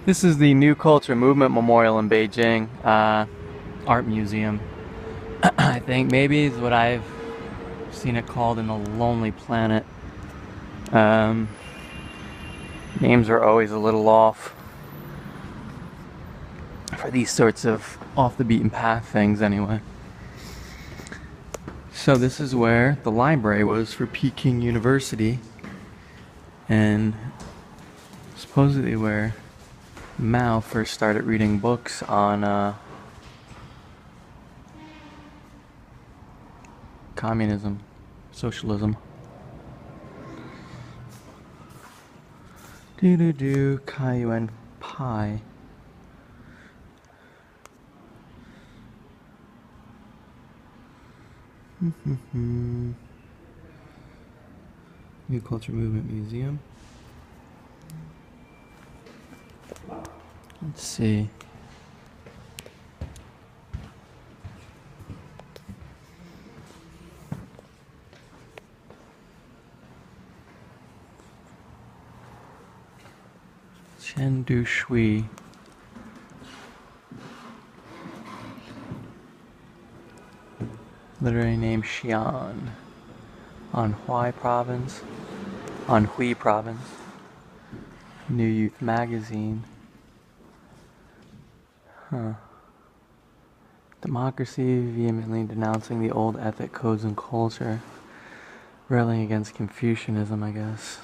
This is the New Culture Movement Memorial in Beijing, art museum. I think maybe is what I've seen it called in the Lonely Planet. Um, Names are always a little off for these sorts of off the beaten path things anyway. So this is where the library was for Peking University, and supposedly where Mao first started reading books on communism, socialism. Do Kaiyuan Pi. New Culture Movement Museum. Let's see. Chengdu Shui. Literary name Xi'an. Anhui Province. Anhui Province. New Youth Magazine. Democracy, vehemently denouncing the old ethic codes and culture. Railing against Confucianism, I guess.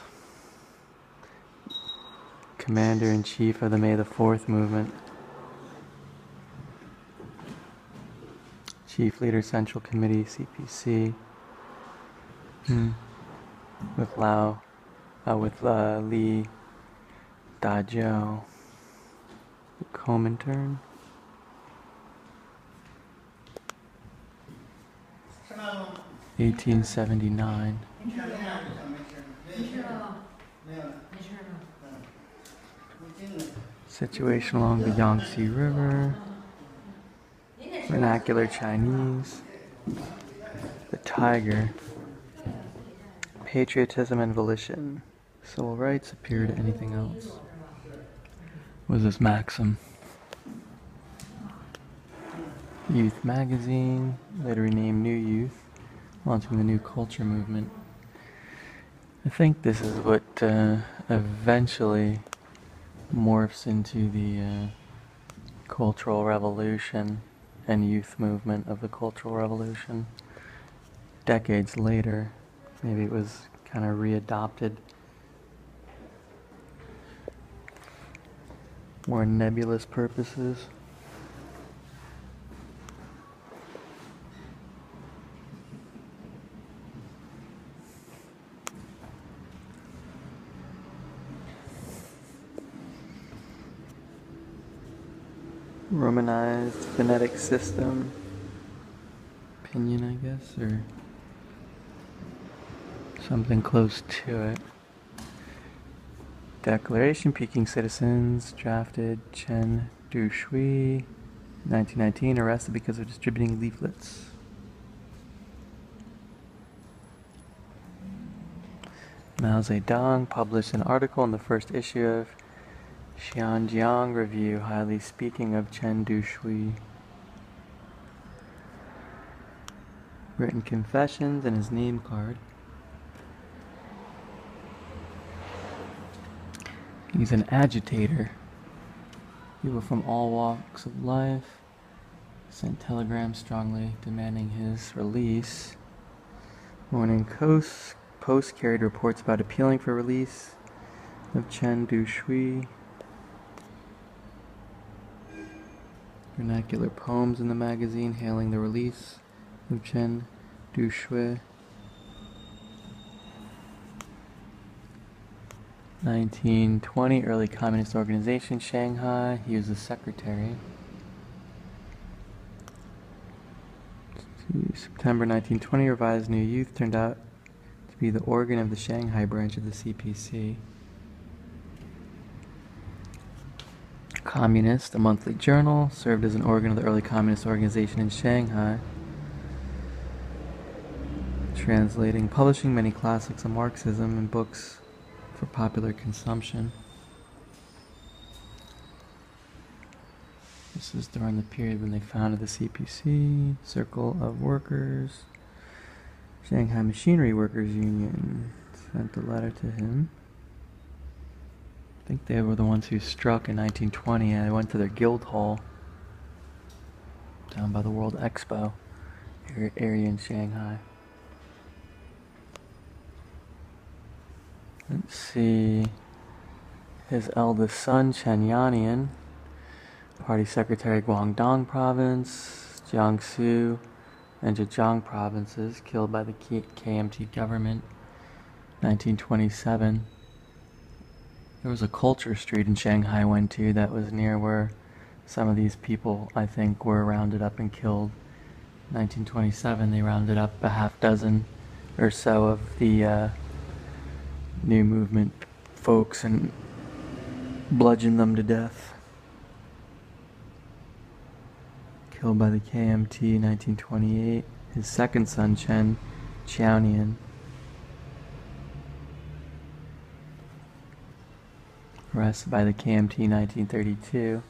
Commander-in-Chief of the May the 4th movement. Chief Leader Central Committee, CPC. With Li Dajiao. The Comintern. 1879. Situation along the Yangtze River. Vernacular Chinese. The Tiger. Patriotism and Volition. Civil rights superior to anything else. Was this maxim? Youth Magazine, later renamed New Youth, launching the New Culture Movement. I think this is what eventually morphs into the Cultural Revolution and youth movement of the Cultural Revolution. Decades later, maybe it was kind of readopted. More nebulous purposes. Romanized phonetic system. Opinion, I guess, or something close to it. Declaration, Peking citizens drafted Chen Dushui, 1919, arrested because of distributing leaflets. Mao Zedong published an article in the first issue of Xianjiang Review, highly speaking of Chen Dushui. Written confessions and his name card. He's an agitator. People from all walks of life sent telegrams strongly demanding his release. Morning Post carried reports about appealing for release of Chen Dushui. Vernacular poems in the magazine hailing the release of Chen Dushui. 1920, early communist organization, Shanghai. He was the secretary. September 1920, revised New Youth turned out to be the organ of the Shanghai branch of the CPC. Communist, a monthly journal, served as an organ of the early communist organization in Shanghai. Translating, publishing many classics of Marxism and books for popular consumption. This is during the period when they founded the CPC, Circle of Workers. Shanghai Machinery Workers Union sent a letter to him. I think they were the ones who struck in 1920. I went to their guild hall down by the World Expo area in Shanghai. Let's see. His eldest son, Chen Yannian, Party Secretary, Guangdong Province, Jiangsu, and Zhejiang provinces, killed by the KMT government. 1927. There was a culture street in Shanghai I went to that was near where some of these people, I think, were rounded up and killed. 1927, they rounded up a half dozen or so of the new movement folks and bludgeoned them to death. Killed by the KMT, 1928. His second son, Chen Qiaonian, arrested by the KMT, 1932,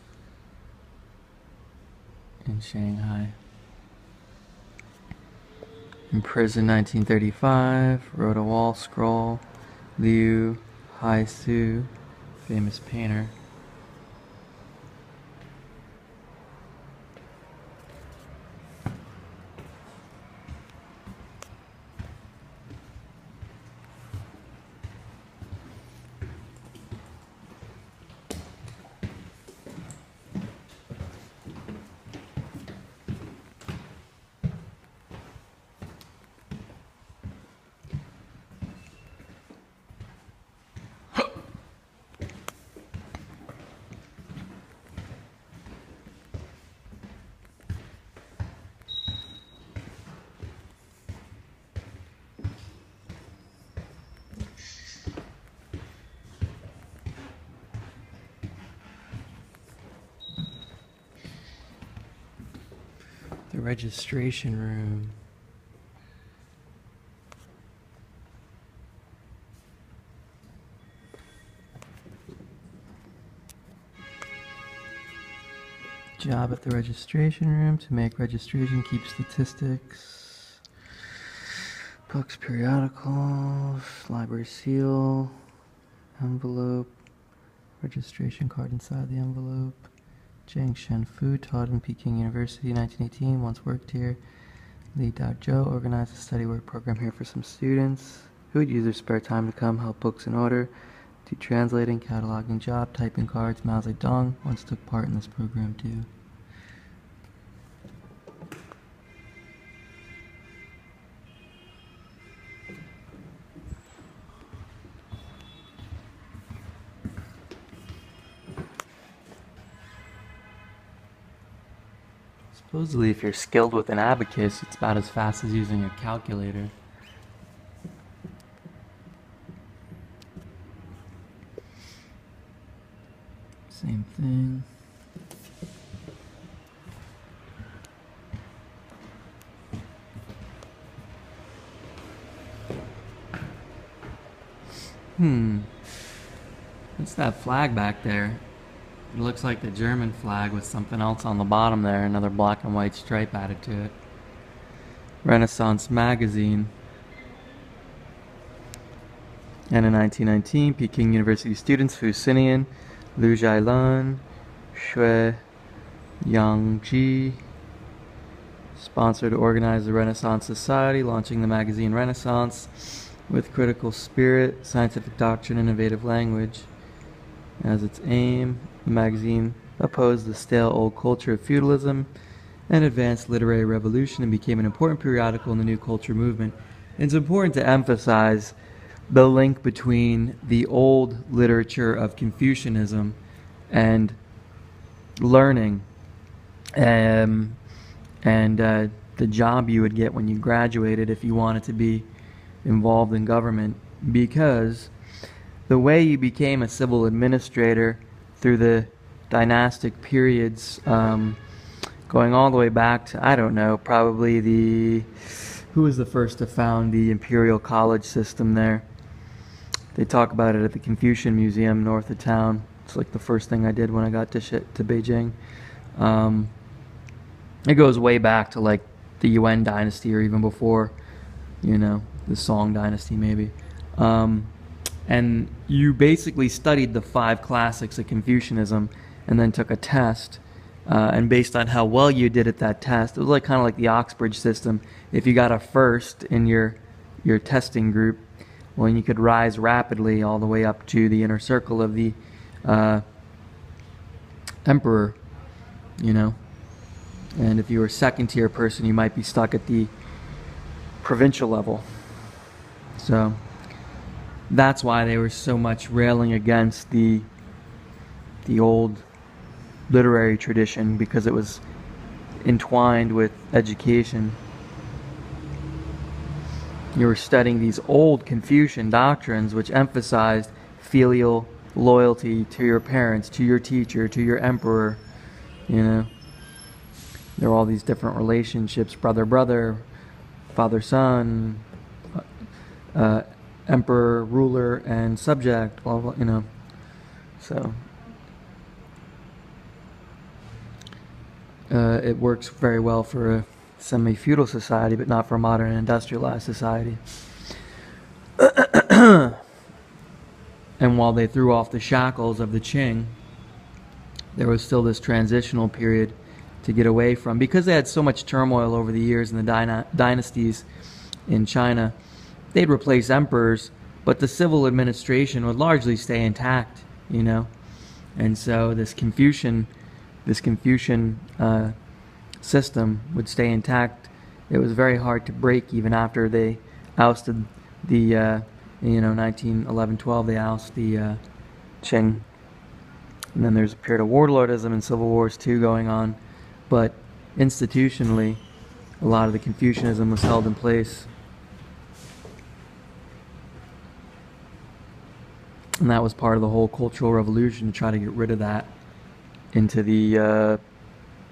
in Shanghai. In prison, 1935, wrote a wall scroll. Liu Haisu, famous painter. The registration room. Job at the registration room to make registration, keep statistics, books, periodicals, library seal, envelope, registration card inside the envelope. Zhang Shenfu taught in Peking University 1918, once worked here. Li Daozhou organized a study work program here for some students who would use their spare time to come help books in order, do translating, cataloging job, typing cards. Mao Zedong once took part in this program too. Supposedly, if you're skilled with an abacus, it's about as fast as using a calculator. Same thing. What's that flag back there? It looks like the German flag with something else on the bottom there, another black and white stripe added to it. Renaissance magazine. And in 1919, Peking University students Fu Xinian, Liu Zhailun, Xue Yangji sponsored to organize the Renaissance Society, launching the magazine Renaissance with critical spirit, scientific doctrine, and innovative language. As its aim, the magazine opposed the stale old culture of feudalism and advanced literary revolution and became an important periodical in the new culture movement. It's important to emphasize the link between the old literature of Confucianism and learning and the job you would get when you graduated if you wanted to be involved in government, because the way you became a civil administrator through the dynastic periods, going all the way back to, I don't know, probably who was the first to found the imperial college system there? They talk about it at the Confucian Museum north of town. It's like the first thing I did when I got to Beijing. It goes way back to like the Yuan dynasty or even before, the Song dynasty maybe. And you basically studied the 5 classics of Confucianism and then took a test. And based on how well you did at that test, it was like kind of like the Oxbridge system. If you got a first in your testing group, well, you could rise rapidly all the way up to the inner circle of the emperor, And if you were a second-tier person, you might be stuck at the provincial level. So that's why they were so much railing against the old literary tradition, because it was entwined with education. You were studying these old Confucian doctrines which emphasized filial loyalty to your parents, to your teacher, to your emperor. There were all these different relationships: brother, father-son, emperor, ruler, and subject, blah, blah, So it works very well for a semi-feudal society, but not for a modern industrialized society. And while they threw off the shackles of the Qing, there was still this transitional period to get away from, because they had so much turmoil over the years in the dynasties in China. They'd replace emperors, but the civil administration would largely stay intact, And so this Confucian system would stay intact. It was very hard to break even after they ousted the 1911-12 they ousted the Qing. And then there's a period of warlordism and civil wars too going on, but institutionally a lot of the Confucianism was held in place. And that was part of the whole Cultural Revolution, to try to get rid of that into the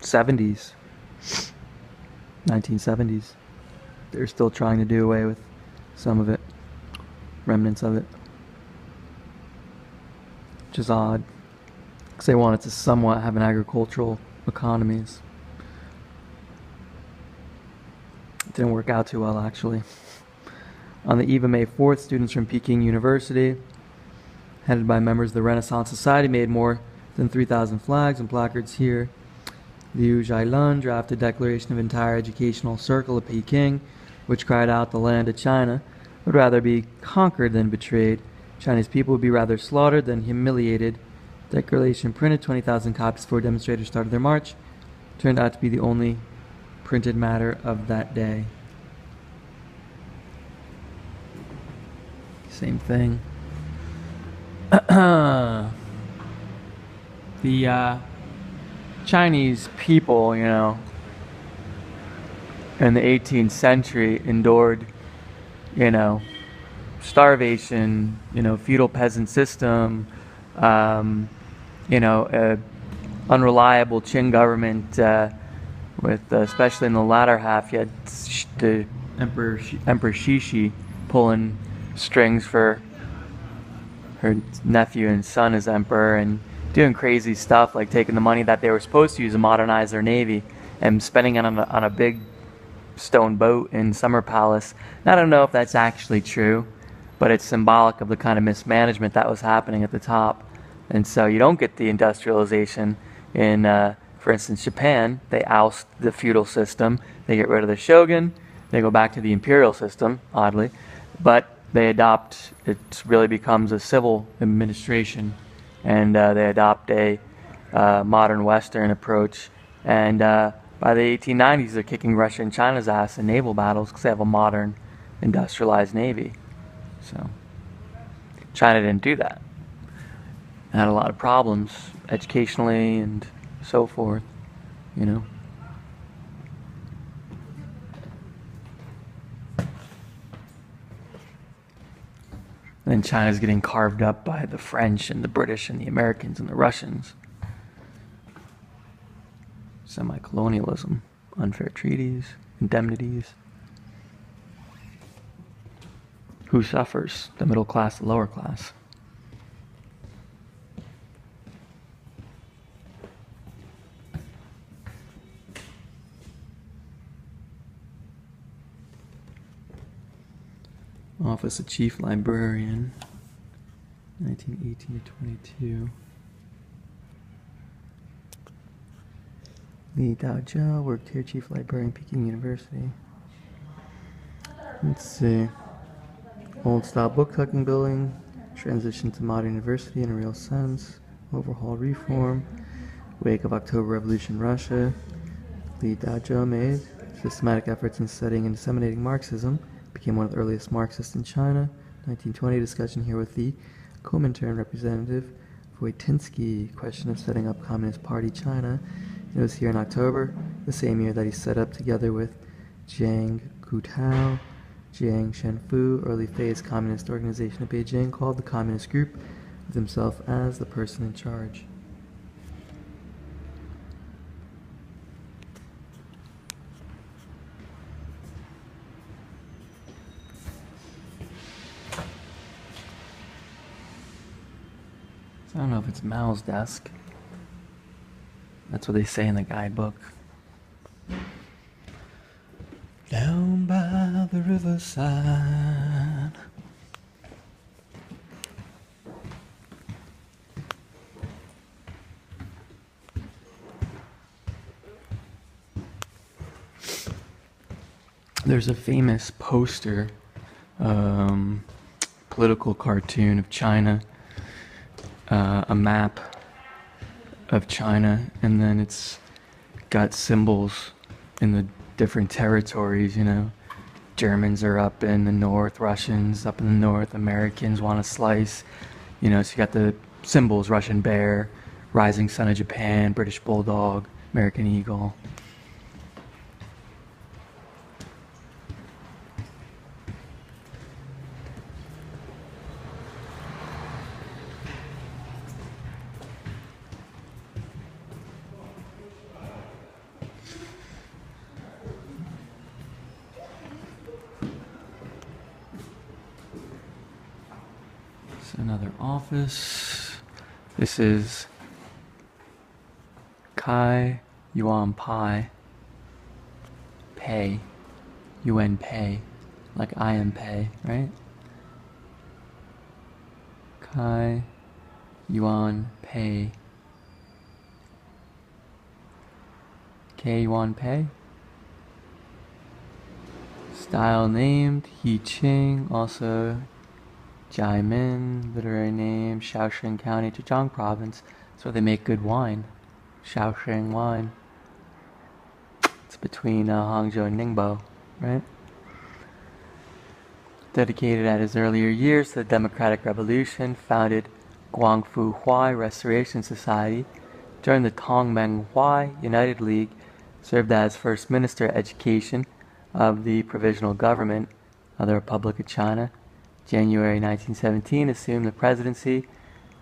70s, 1970s. They're still trying to do away with some of it, remnants of it, which is odd, because they wanted to somewhat have an agricultural economies. It didn't work out too well, actually. On the eve of May 4th, students from Peking University, headed by members of the Renaissance Society, made more than 3,000 flags and placards here. Liu Zhailun drafted a declaration of entire educational circle of Peking, which cried out the land of China would rather be conquered than betrayed. Chinese people would be rather slaughtered than humiliated. Declaration printed, 20,000 copies before demonstrators started their march. Turned out to be the only printed matter of that day. Same thing. The Chinese people, in the 18th century endured, starvation, feudal peasant system, unreliable Qing government, with especially in the latter half, you had the Emperor Shishi pulling strings for her nephew and son as emperor, and doing crazy stuff like taking the money that they were supposed to use to modernize their navy and spending it on a big stone boat in Summer Palace. And I don't know if that's actually true, but it's symbolic of the kind of mismanagement that was happening at the top. And so you don't get the industrialization in, for instance, Japan. They oust the feudal system, they get rid of the shogun, they go back to the imperial system, oddly, but they adopt, it really becomes a civil administration, and they adopt a modern Western approach. And by the 1890s, they're kicking Russia and China's ass in naval battles because they have a modern, industrialized navy. So China didn't do that. It had a lot of problems educationally and so forth, And China's getting carved up by the French and the British and the Americans and the Russians. Semi-colonialism, unfair treaties, indemnities. Who suffers? The middle class, the lower class. Office of Chief Librarian, 1918 to 22. Li Daozhou worked here, Chief Librarian, Peking University. Let's see. Old style book tucking building, transition to modern university in a real sense, overhaul reform, wake of October Revolution Russia. Li Daozhou made systematic efforts in studying and disseminating Marxism, became one of the earliest Marxists in China. 1920 discussion here with the Comintern representative Wojtyński, question of setting up Communist Party China. It was here in October, the same year that he set up together with Jiang Gutao, Jiang Shenfu, early phase communist organization of Beijing called the Communist Group, with himself as the person in charge. I don't know if it's Mao's desk. That's what they say in the guidebook. Down by the riverside. There's a famous poster, political cartoon of China, a map of China, and then it's got symbols in the different territories, you know. Germans are up in the north, Russians up in the north, Americans want a slice, you know, so you got the symbols, Russian bear, rising sun of Japan, British bulldog, American eagle. Another office. This is Kai Yuan Pai. Pei. UN Pei. Like I am Pei, right? Kai Yuan Pei. K Yuan Pei. Style named He Qing, also Jiamin, literary name, Shaoxing County, Zhejiang Province. That's where they make good wine. Shaoxing wine. It's between Hangzhou and Ningbo, right? Dedicated at his earlier years to the Democratic Revolution, founded Guangfu Huai Restoration Society. During the Tongmeng Huai United League, served as First Minister of Education of the Provisional Government of the Republic of China. January 1917, assumed the presidency,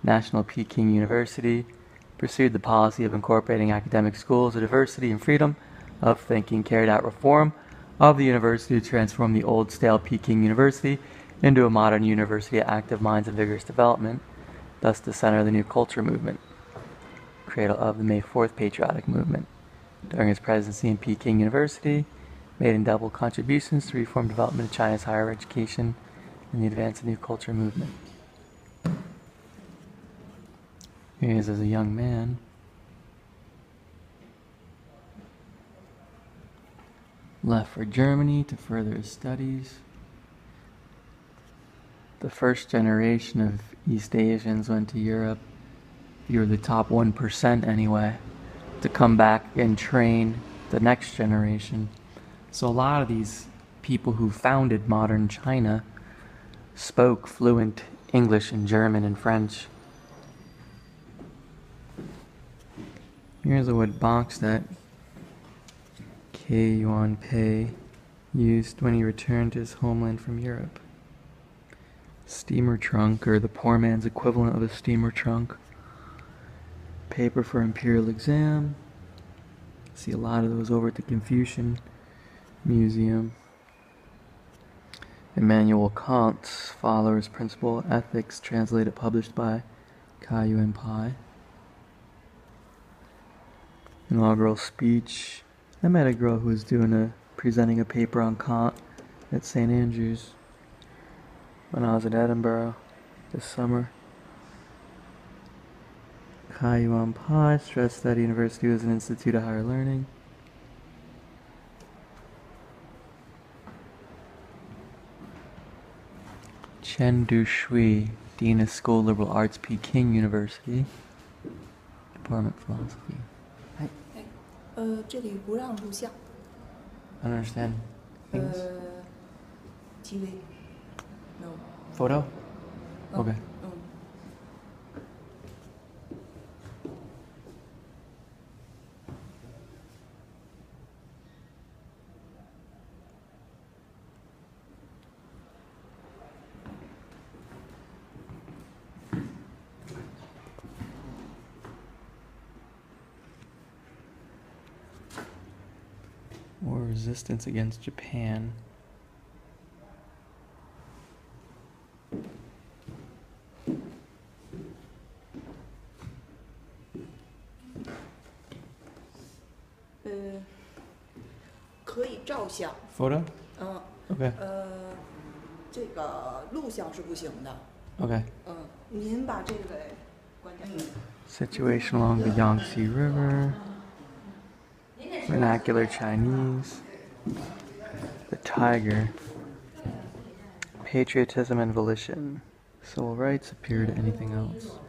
National Peking University, pursued the policy of incorporating academic schools of diversity and freedom of thinking, carried out reform of the university to transform the old stale Peking University into a modern university of active minds and vigorous development, thus the center of the new culture movement, cradle of the May 4th patriotic movement. During his presidency in Peking University, made indelible contributions to reform development of China's higher education and the advance of the new culture movement. Here he is as a young man. Left for Germany to further his studies. The first generation of East Asians went to Europe. You were the top 1% anyway, to come back and train the next generation. So a lot of these people who founded modern China spoke fluent English and German and French. Here's a wood box that K. Yuan Pei used when he returned to his homeland from Europe. Steamer trunk, or the poor man's equivalent of a steamer trunk. Paper for imperial exam. See a lot of those over at the Confucian Museum. Immanuel Kant's Followers' Principle Ethics, translated, published by Kai Yuan Pai. Inaugural speech. I met a girl who was presenting a paper on Kant at St. Andrews. when I was at Edinburgh this summer. Kai Yuan Pai stressed that university was an institute of higher learning. Chen Dushui, Dean of School of Liberal Arts, Peking University, Department of Philosophy. 这里不让录像。 I don't understand. Things? TV. No. Photo? Okay. Or resistance against Japan. Photo? Okay. 这个录像是不行的。 Okay. 您把这个给关掉。 Situation along the Yangtze River. Vernacular Chinese. The tiger. Patriotism and volition. Civil rights appear to anything else.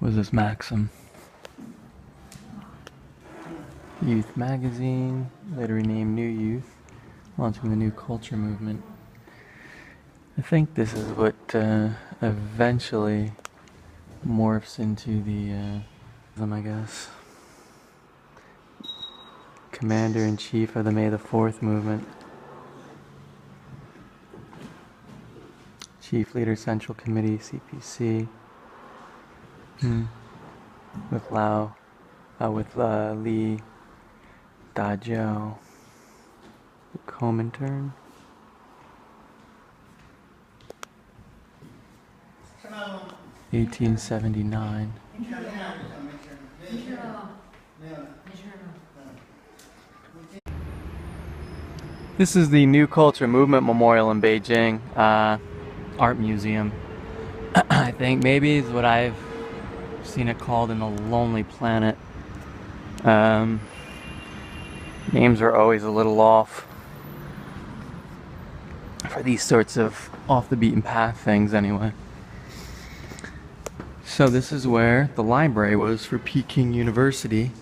What is this maxim? Youth magazine, later renamed New Youth, launching the new culture movement. I think this is what eventually morphs into the, I guess, Commander-in-Chief of the May the 4th movement. Chief Leader Central Committee, CPC. With Li Dajiao, the Comintern. Hello. 1879. This is the New Culture Movement Memorial in Beijing, art museum. I think maybe is what I've seen it called in the Lonely Planet. Names are always a little off for these sorts of off the beaten path things anyway. So this is where the library was for Peking University,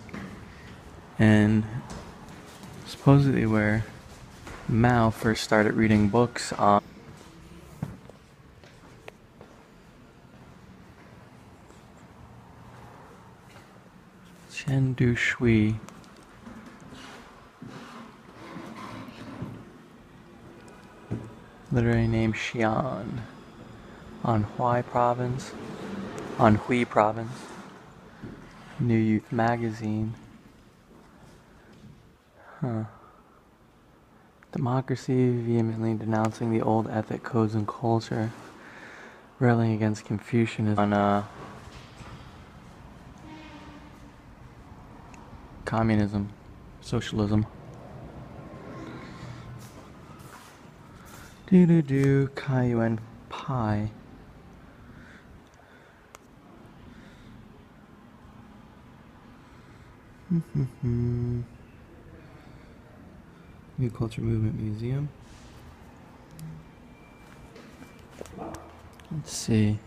and supposedly where Mao first started reading books on Chen Dushui. Literary name Xi'an. Anhui Province. Anhui Province. New Youth magazine. Democracy, vehemently denouncing the old ethic codes and culture. Railing against Confucianism. On communism. Socialism. Kai Yuan Pai. New Culture Movement Museum. Let's see.